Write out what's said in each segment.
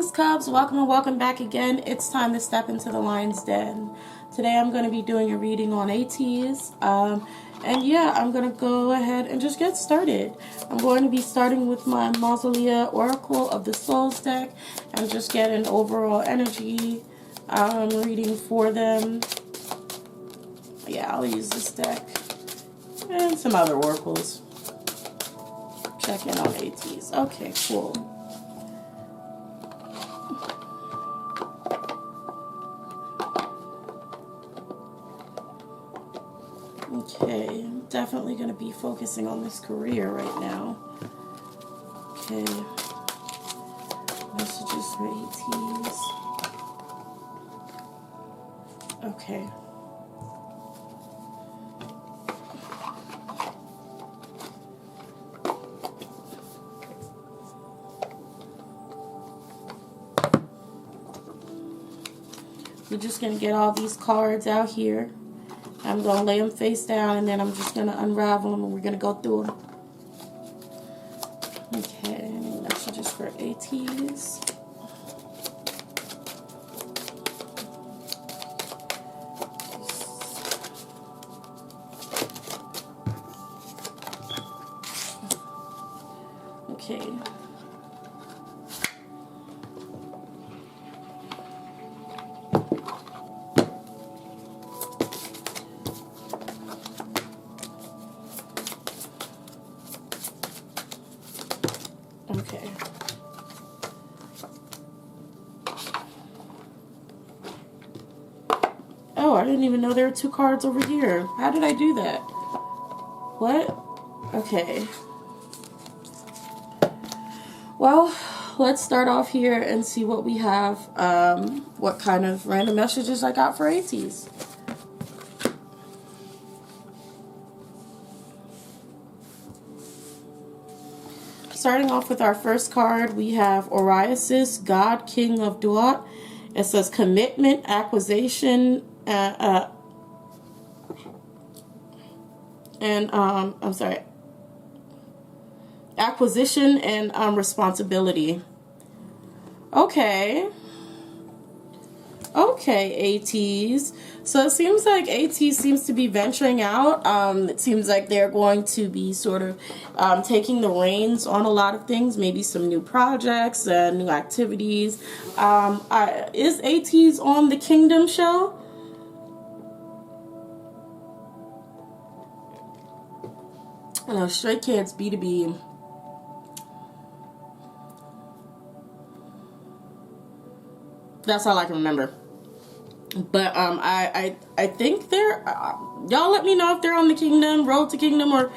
Greetings, Cubs. Welcome and welcome back again. It's time to step into the lion's den. Today I'm going to be doing a reading on Ateez. And yeah, I'm going to go ahead and just get started. I'm going to be starting with my Mausolea Oracle of the Souls deck and just get an overall energy reading for them. Yeah, I'll use this deck and some other oracles. Check in on Ateez. Okay, cool. Okay, I'm definitely going to be focusing on this career right now. Okay, messages for Ateez. Okay. We're just going to get all these cards out here. I'm going to lay them face down, and then I'm just going to unravel them, and we're going to go through them. Okay, messages for Ateez. Okay. Okay. Oh, I didn't even know there were two cards over here. How did I do that? What? Okay. Well, let's start off here and see what we have, what kind of random messages I got for Ateez. Starting off with our first card, we have Oriasis, God, King of Duat. It says commitment, acquisition, acquisition and responsibility. Okay. Okay, Ateez. So it seems like Ateez seems to be venturing out. It seems like they're going to be sort of taking the reins on a lot of things, maybe some new projects, new activities. Is Ateez on the Kingdom show? I know, Stray Kids B2B. That's all I can remember. But I think they're y'all let me know if they're on the Kingdom, Road to Kingdom or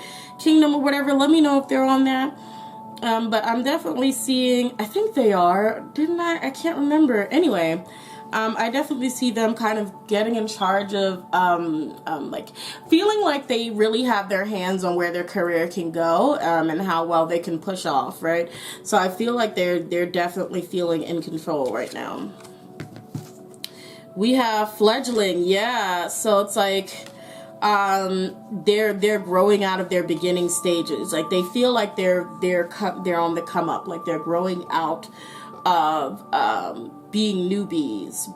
whatever. Let me know if they're on that. But I'm definitely seeing, I think they are. Didn't I can't remember. Anyway, I definitely see them kind of getting in charge of like feeling like they really have their hands on where their career can go, and how well they can push off, right? So I feel like they're definitely feeling in control right now. We have fledgling, yeah. So it's like they're growing out of their beginning stages. Like they feel like they're on the come up. Like they're growing out of being newbies,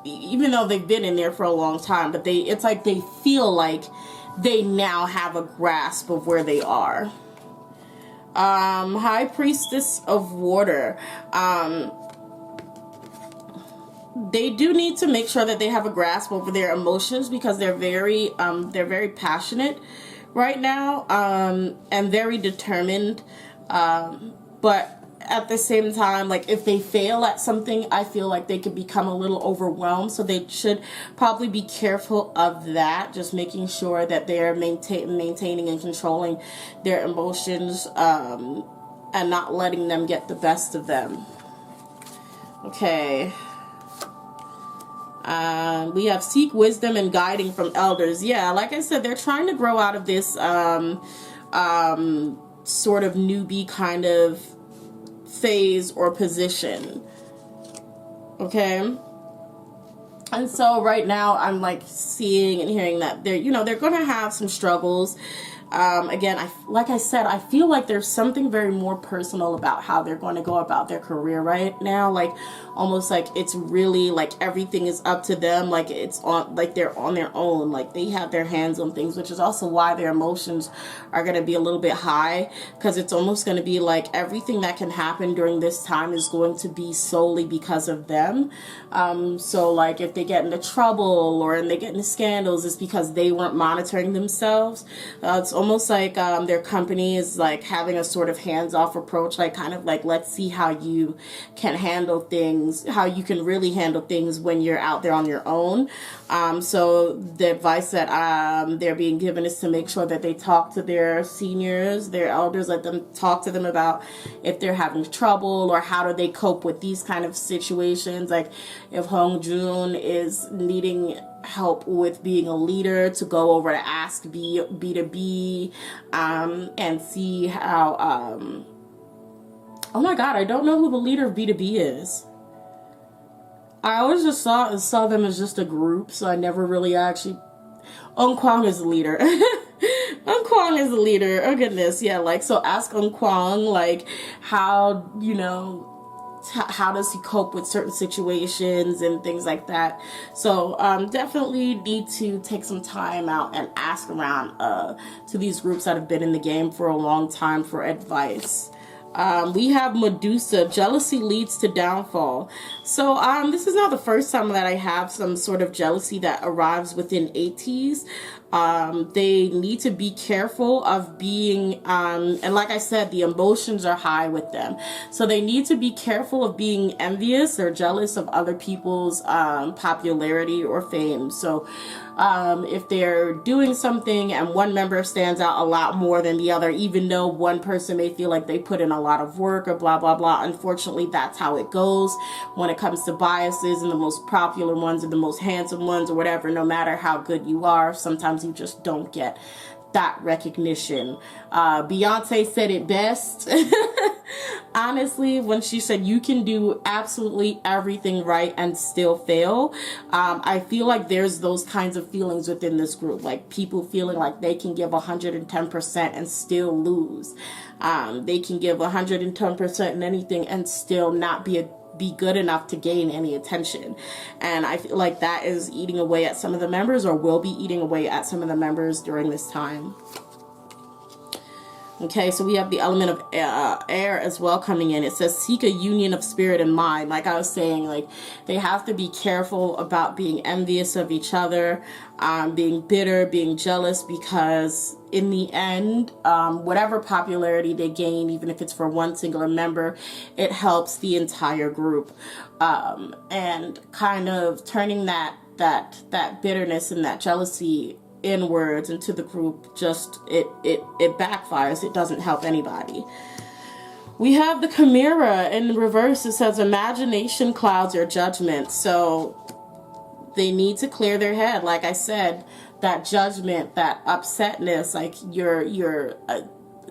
even though they've been in there for a long time. But it's like they feel like they now have a grasp of where they are. High Priestess of Water. They do need to make sure that they have a grasp over their emotions, because they're very passionate right now, and very determined. But at the same time, like if they fail at something, I feel like they could become a little overwhelmed. So they should probably be careful of that. Just making sure that they're maintaining and controlling their emotions, and not letting them get the best of them. Okay. We have seek wisdom and guiding from elders. Yeah, like I said, they're trying to grow out of this sort of newbie kind of phase or position. Okay. And so right now I'm like seeing and hearing that they're going to have some struggles. Again, like I said, I feel like there's something very more personal about how they're going to go about their career right now. Like, almost like it's really like everything is up to them. Like, it's on, like they're on their own. Like, they have their hands on things, which is also why their emotions are going to be a little bit high, because it's almost going to be like everything that can happen during this time is going to be solely because of them. So like if they get into trouble or they get into scandals, it's because they weren't monitoring themselves. It's almost like their company is like having a sort of hands-off approach, like kind of like, let's see how you can handle things, how you can really handle things when you're out there on your own. So the advice that they're being given is to make sure that they talk to their seniors, their elders, let them talk to them about if they're having trouble or how do they cope with these kind of situations. Like if Hong Jun is needing help with being a leader, to go over to ask B2B and see how oh my god, I don't know who the leader of B2B is. I always just saw them as just a group, so I never really actually... Kwang is the leader. Kwang is the leader. Oh goodness, yeah, like, so ask Kwang, like, how, you know, how does he cope with certain situations and things like that. So definitely need to take some time out and ask around to these groups that have been in the game for a long time for advice. We have Medusa, jealousy leads to downfall. So this is not the first time that I have some sort of jealousy that arrives within Ateez. They need to be careful of being, and like I said, the emotions are high with them. So they need to be careful of being envious or jealous of other people's popularity or fame. So if they're doing something and one member stands out a lot more than the other, even though one person may feel like they put in a lot of work or blah, blah, blah, unfortunately, that's how it goes when it comes to biases, and the most popular ones or the most handsome ones or whatever. No matter how good you are, sometimes you just don't get that recognition. Beyonce said it best. Honestly, when she said you can do absolutely everything right and still fail. I feel like there's those kinds of feelings within this group, like people feeling like they can give 110% and still lose. They can give 110% in anything and still not be good enough to gain any attention. And I feel like that is eating away at some of the members, or will be eating away at some of the members during this time. Okay, so we have the element of air as well coming in. It says seek a union of spirit and mind. Like I was saying, like they have to be careful about being envious of each other, being bitter, being jealous, because in the end, whatever popularity they gain, even if it's for one singular member, it helps the entire group. And kind of turning that bitterness and that jealousy inwards into the group, just it backfires. It doesn't help anybody. We have the Chimera in reverse. It says imagination clouds your judgment. So they need to clear their head. Like I said, that judgment, that upsetness, like you're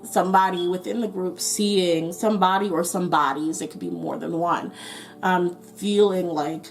somebody within the group seeing somebody or some bodies, it could be more than one, feeling like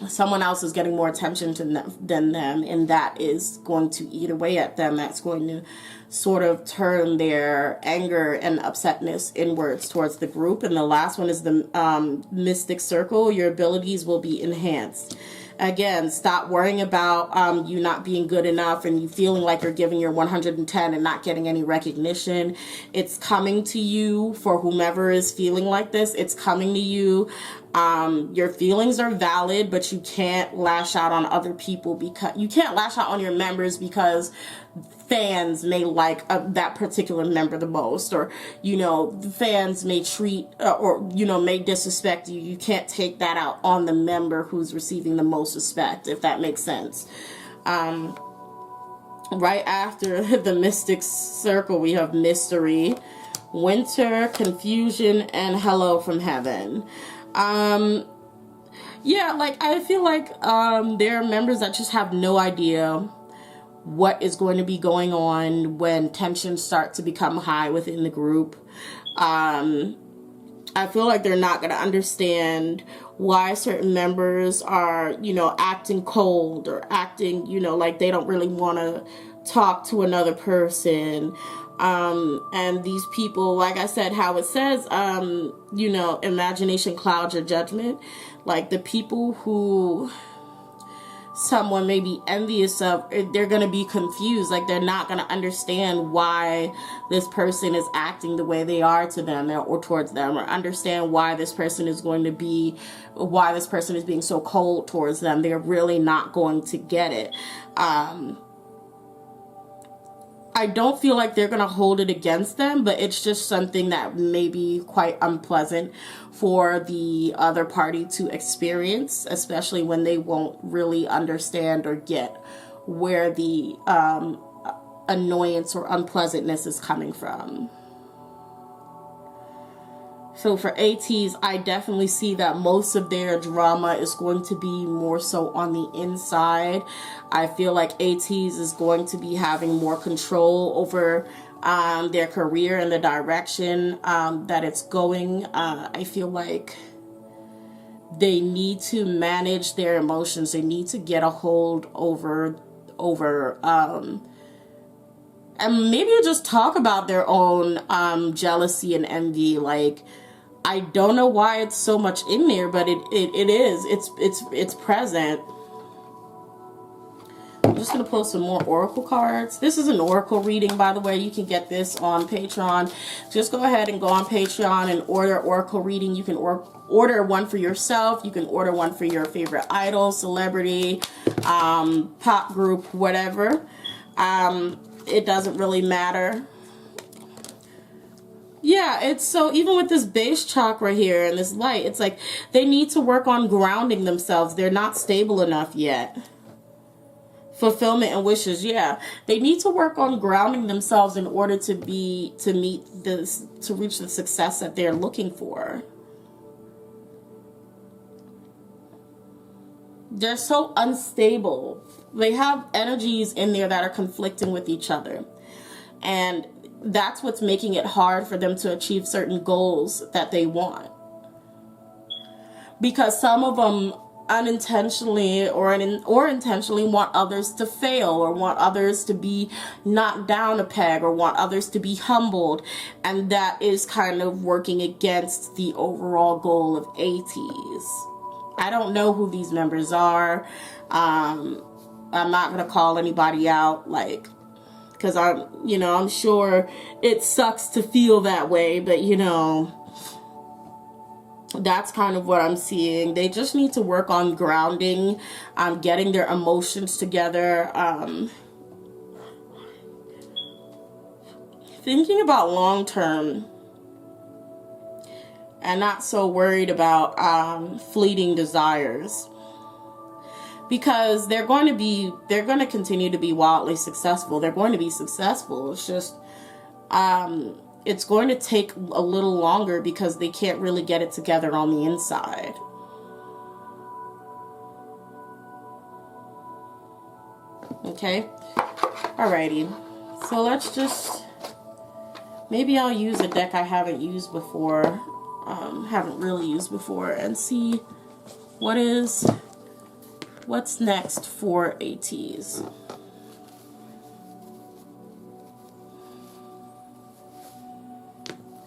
someone else is getting more attention than them, and that is going to eat away at them. That's going to sort of turn their anger and upsetness inwards towards the group. And the last one is the mystic circle. Your abilities will be enhanced. Again, stop worrying about you not being good enough and you feeling like you're giving your 110 and not getting any recognition. It's coming to you. For whomever is feeling like this, it's coming to you. Your feelings are valid, but you can't lash out on other people, because you can't lash out on your members because fans may like that particular member the most, or fans may treat or may disrespect you. You can't take that out on the member who's receiving the most respect, if that makes sense. Right after the mystic circle, we have mystery, winter, confusion, and hello from heaven. Yeah, like I feel like there are members that just have no idea what is going to be going on when tensions start to become high within the group. I feel like they're not going to understand why certain members are, acting cold or acting, like they don't really want to talk to another person. And these people, like I said, how it says, you know, imagination clouds your judgment. Like the people who someone may be envious of, they're going to be confused. Like they're not going to understand why this person is acting the way they are to them or towards them, or understand why this person is why this person is being so cold towards them. They're really not going to get it. I don't feel like they're going to hold it against them, but it's just something that may be quite unpleasant for the other party to experience, especially when they won't really understand or get where the annoyance or unpleasantness is coming from. So for Ateez, I definitely see that most of their drama is going to be more so on the inside. I feel like Ateez is going to be having more control over their career and the direction that it's going. I feel like they need to manage their emotions. They need to get a hold over and maybe just talk about their own jealousy and envy. Like, I don't know why it's so much in there, but it is. It's present. I'm just going to pull some more oracle cards. This is an oracle reading, by the way. You can get this on Patreon. Just go ahead and go on Patreon and order oracle reading. You can order one for yourself. You can order one for your favorite idol, celebrity, pop group, whatever. It doesn't really matter. Yeah, it's so, even with this base chakra here and this light, it's like they need to work on grounding themselves. They're not stable enough yet. Fulfillment and wishes, yeah. They need to work on grounding themselves in order to reach the success that they're looking for. They're so unstable. They have energies in there that are conflicting with each other. And that's what's making it hard for them to achieve certain goals that they want. Because some of them unintentionally or intentionally want others to fail, or want others to be knocked down a peg, or want others to be humbled. And that is kind of working against the overall goal of Ateez. I don't know who these members are. I'm not going to call anybody out, like, because I'm sure it sucks to feel that way, but that's kind of what I'm seeing. They just need to work on grounding, getting their emotions together, thinking about long term, and not so worried about fleeting desires. Because they're going to continue to be wildly successful. They're going to be successful. It's just, it's going to take a little longer because they can't really get it together on the inside. Okay? Alrighty. So let's just, maybe I'll use a deck I haven't used before, haven't really used before, and see what's next for Ateez.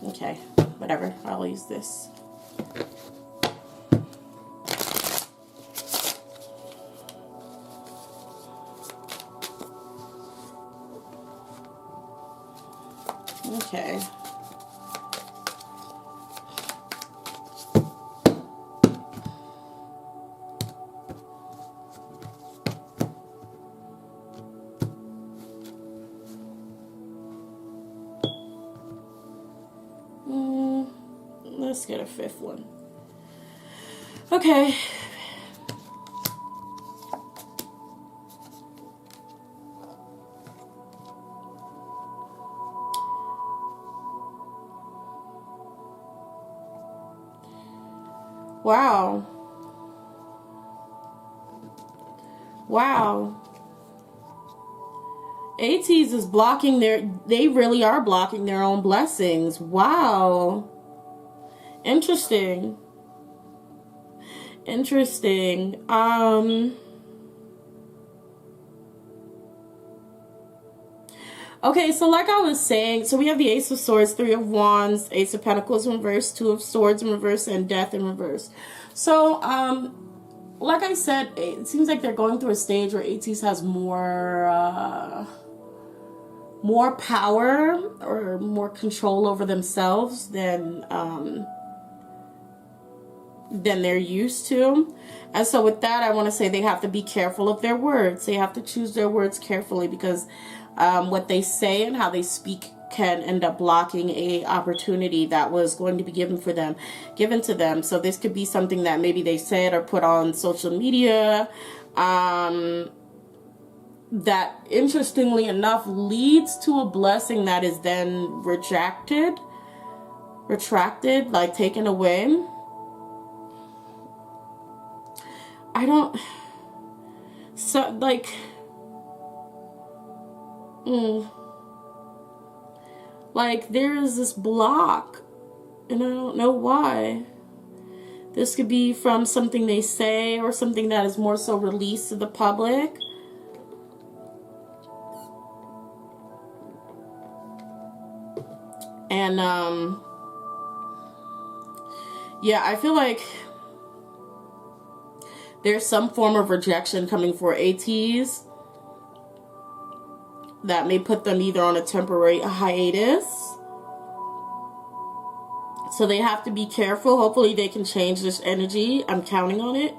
Okay, whatever. I'll use this. Okay. Let's get a fifth one. Okay. Wow. Wow. Ateez is blocking they really are blocking their own blessings. Wow. Interesting. Interesting. Okay, so like I was saying, so we have the Ace of Swords, Three of Wands, Ace of Pentacles in reverse, Two of Swords in reverse, and Death in reverse. So, like I said, it seems like they're going through a stage where Ateez has more power or more control over themselves than they're used to. And so with that, I want to say they have to be careful of their words. They have to choose their words carefully, because what they say and how they speak can end up blocking a opportunity that was going to be given to them. So this could be something that maybe they said or put on social media, that interestingly enough leads to a blessing that is then retracted, like taken away. Like there's this block and I don't know why. This could be from something they say or something that is more so released to the public. And yeah, I feel like there's some form of rejection coming for Ateez that may put them either on a temporary hiatus. So they have to be careful. Hopefully they can change this energy. I'm counting on it.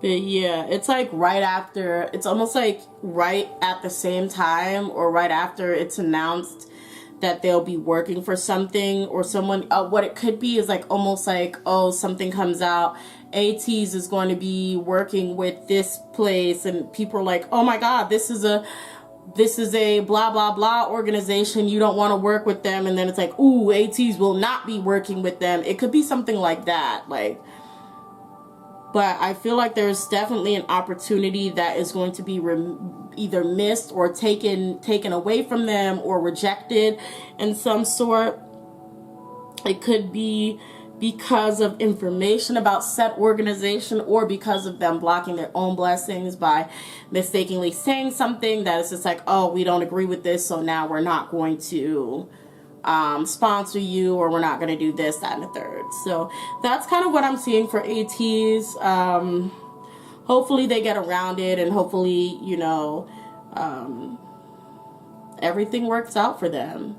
But yeah, it's like right after, it's almost like right at the same time or right after it's announced that they'll be working for something or someone. What it could be is like almost like, oh, something comes out, Ateez is going to be working with this place, and people are like, oh my god, this is a blah blah blah organization, you don't want to work with them. And then it's like, ooh, Ateez will not be working with them. It could be something like that, like. But I feel like there's definitely an opportunity that is going to be either missed or taken away from them or rejected in some sort. It could be because of information about said organization or because of them blocking their own blessings by mistakenly saying something that is just like, oh, we don't agree with this, so now we're not going to sponsor you, or we're not going to do this, that, and the third. So that's kind of what I'm seeing for Ateez. Hopefully they get around it, and hopefully, you know, everything works out for them.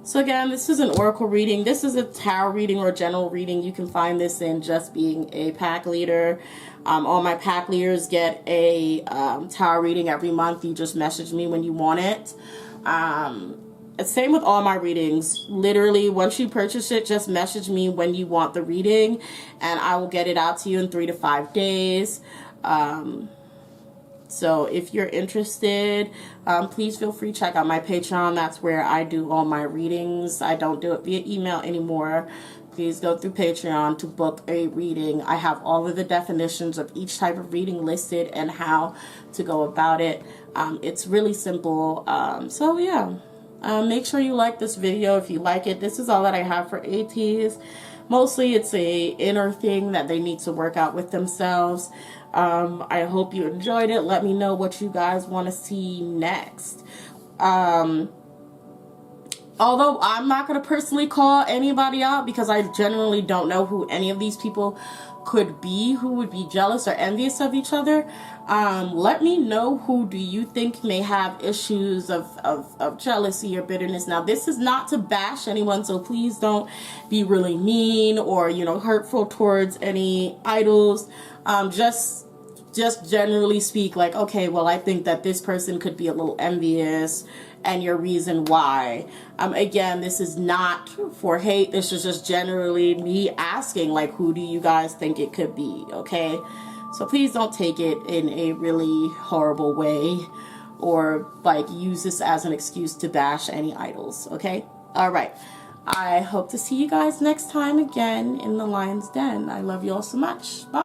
So again, this is an oracle reading. This is a tarot reading or a general reading. You can find this in Just Being a Pack Leader. All my pack leaders get a tarot reading every month. You just message me when you want it. Same with all my readings. Literally, once you purchase it, just message me when you want the reading, and I will get it out to you in 3 to 5 days. So if you're interested, please feel free to check out my Patreon. That's where I do all my readings. I don't do it via email anymore. Please go through Patreon to book a reading. I have all of the definitions of each type of reading listed and how to go about it. It's really simple. So yeah. Make sure you like this video if you like it. This is all that I have for Ateez. Mostly it's a inner thing that they need to work out with themselves. I hope you enjoyed it. Let me know what you guys want to see next. Although I'm not going to personally call anybody out, because I generally don't know who any of these people could be who would be jealous or envious of each other. Let me know, who do you think may have issues of jealousy or bitterness. Now, this is not to bash anyone, so please don't be really mean or, you know, hurtful towards any idols. Just generally speak, like, okay, well, I think that this person could be a little envious, and your reason why. Again, this is not for hate. This is just generally me asking, like, who do you guys think it could be, okay? So please don't take it in a really horrible way, or, like, use this as an excuse to bash any idols, okay? All right. I hope to see you guys next time again in the Lion's Den. I love you all so much. Bye.